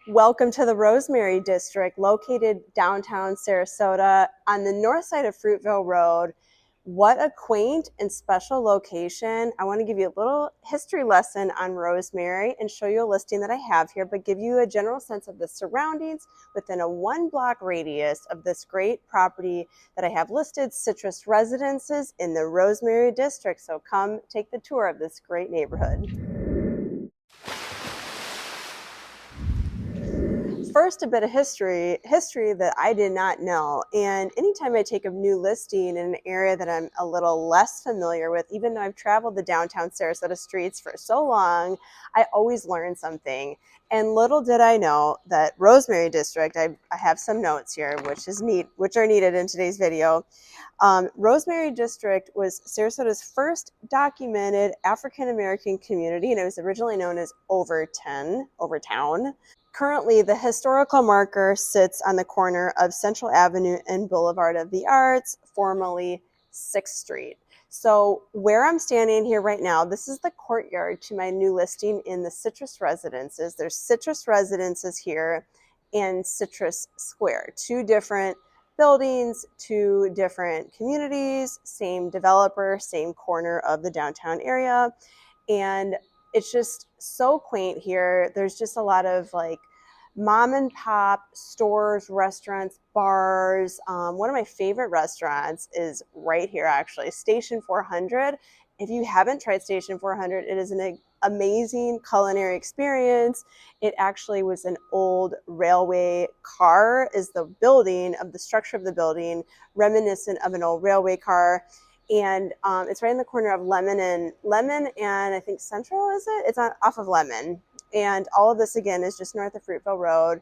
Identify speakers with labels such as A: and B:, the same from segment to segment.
A: Welcome to the Rosemary District, located downtown Sarasota on the north side of Fruitville Road. What a quaint and special location. I want to give you a little history lesson on Rosemary and show you a listing that I have here, but give you a general sense of the surroundings within a 1-block radius of this great property that I have listed, Citrus Residences in the Rosemary District. So come take the tour of this great neighborhood. First, a bit of history that I did not know. And anytime I take a new listing in an area that I'm a little less familiar with, even though I've traveled the downtown Sarasota streets for so long, I always learn something. And little did I know that Rosemary District, I have some notes here, which are needed in today's video. Rosemary District was Sarasota's first documented African-American community, and it was originally known as Overtown. Currently, the historical marker sits on the corner of Central Avenue and Boulevard of the Arts, formerly 6th Street. So where I'm standing here right now, this is the courtyard to my new listing in the Citrus Residences. There's Citrus Residences here and Citrus Square, 2 different buildings, 2 different communities, same developer, same corner of the downtown area. And it's just so quaint here. There's just a lot of like mom and pop stores, restaurants, bars. One of my favorite restaurants is right here, actually, Station 400. If you haven't tried Station 400, it is an amazing culinary experience. It actually was an old railway car, is the building of the structure of the building, reminiscent of an old railway car. And it's right in the corner of Lemon and I think Central, is it? It's off of Lemon. And all of this, again, is just north of Fruitville Road.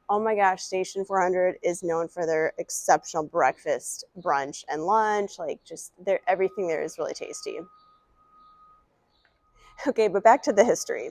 A: Oh my gosh, Station 400 is known for their exceptional breakfast, brunch, and lunch. Like, just everything there is really tasty. Okay, but back to the history.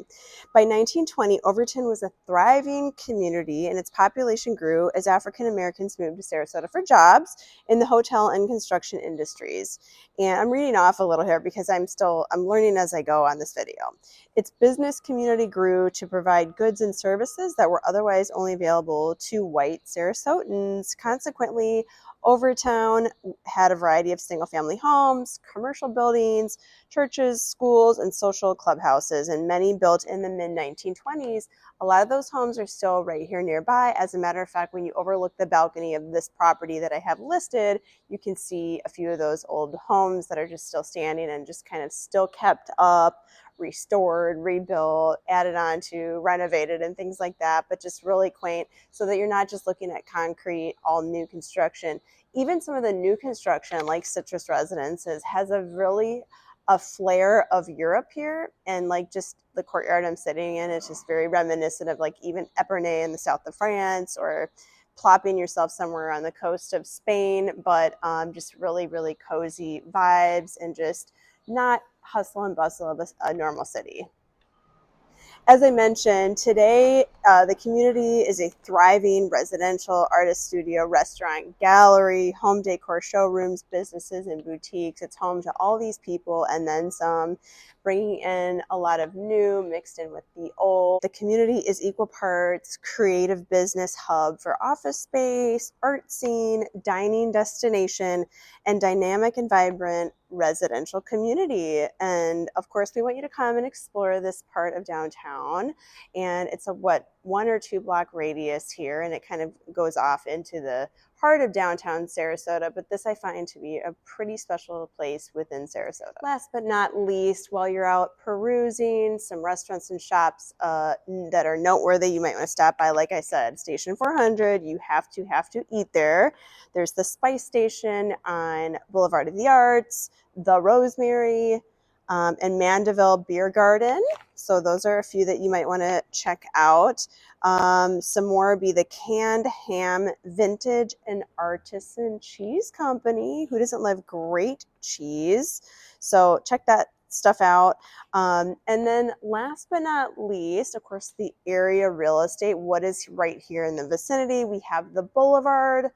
A: By 1920, Overtown was a thriving community and its population grew as African Americans moved to Sarasota for jobs in the hotel and construction industries. And I'm reading off a little here because I'm learning as I go on this video. Its business community grew to provide goods and services that were otherwise only available to white Sarasotans. Consequently, Overtown had a variety of single-family homes, commercial buildings, churches, schools, and social clubhouses, and many built in the mid-1920s. A lot of those homes are still right here nearby. As a matter of fact, when you overlook the balcony of this property that I have listed, you can see a few of those old homes that are just still standing and just kind of still kept up, restored, rebuilt, added on to, renovated, and things like that, but just really quaint so that you're not just looking at concrete, all new construction. Even some of the new construction, like Citrus Residences, has a flair of Europe here, and like just the courtyard I'm sitting in, it's just very reminiscent of like even Epernay in the south of France, or plopping yourself somewhere on the coast of Spain, but just really, really cozy vibes and just not hustle and bustle of a normal city. As I mentioned, today the community is a thriving residential, artist studio, restaurant, gallery, home decor, showrooms, businesses, and boutiques. It's home to all these people and then some, bringing in a lot of new mixed in with the old. The community is equal parts creative business hub for office space, art scene, dining destination, and dynamic and vibrant residential community. And of course, we want you to come and explore this part of downtown. And it's a 1 or 2 block radius here, and it kind of goes off into the heart of downtown Sarasota, but this I find to be a pretty special place within Sarasota. Last but not least, while you're out perusing some restaurants and shops that are noteworthy, you might want to stop by. Like I said, Station 400, you have to eat there. There's the Spice Station on Boulevard of the Arts, the Rosemary, and Mandeville Beer Garden. So those are a few that you might want to check out. Some more would be the Canned Ham Vintage and Artisan Cheese Company. Who doesn't love great cheese? So check that stuff out. And then last but not least, of course, the area real estate. What is right here in the vicinity? We have the Boulevard,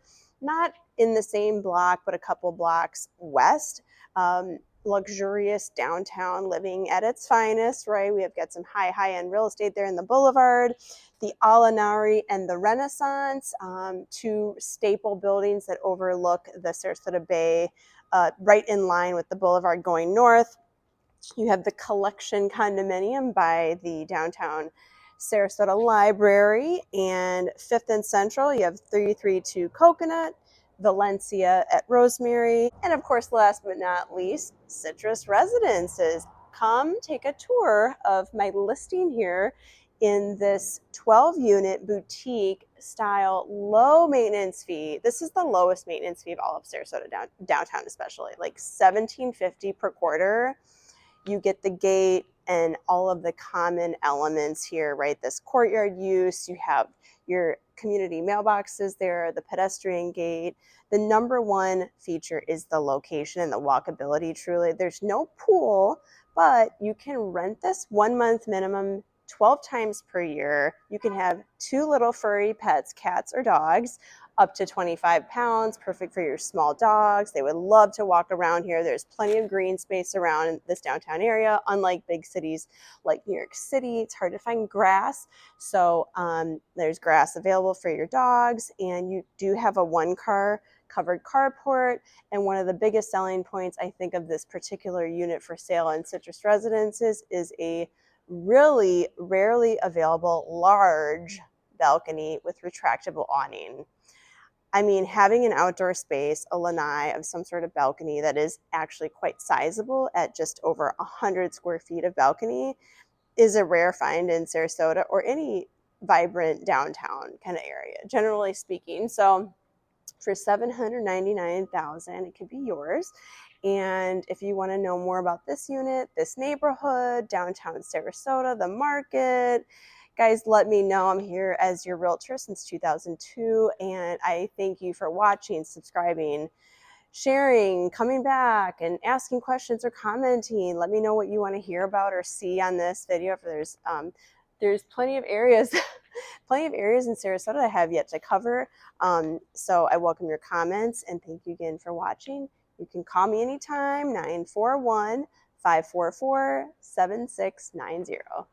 A: not in the same block, but a couple blocks west. luxurious downtown living at its finest, right? We have got some high-end real estate there in the boulevard, the Alinari and the Renaissance, two staple buildings that overlook the Sarasota Bay, right in line with the boulevard going north. You have the Collection condominium by the downtown Sarasota Library, and 5th and Central, you have 332 Coconut, Valencia at Rosemary, and of course, last but not least, Citrus Residences. Come take a tour of my listing here in this 12-unit boutique style, low maintenance fee. This is the lowest maintenance fee of all of Sarasota, downtown especially, like $17.50 per quarter. You get the gate and all of the common elements here, right? This courtyard use, you have your community mailboxes there, the pedestrian gate. The number one feature is the location and the walkability, truly. There's no pool, but you can rent this 1 month minimum 12 times per year. You can have 2 little furry pets, cats or dogs, up to 25 pounds, perfect for your small dogs. They would love to walk around here. There's plenty of green space around this downtown area. Unlike big cities like New York City, it's hard to find grass. So there's grass available for your dogs, and you do have a 1-car covered carport. And one of the biggest selling points, I think, of this particular unit for sale in Citrus Residences is a really rarely available large balcony with retractable awning. I mean, having an outdoor space, a lanai of some sort of balcony that is actually quite sizable at just over 100 square feet of balcony is a rare find in Sarasota or any vibrant downtown kind of area, generally speaking. So for $799,000, it could be yours. And if you want to know more about this unit, this neighborhood, downtown Sarasota, the market, guys, let me know. I'm here as your realtor since 2002, and I thank you for watching, subscribing, sharing, coming back, and asking questions or commenting. Let me know what you want to hear about or see on this video. If there's plenty of areas, plenty of areas in Sarasota I have yet to cover. So I welcome your comments, and thank you again for watching. You can call me anytime, 941-544-7690.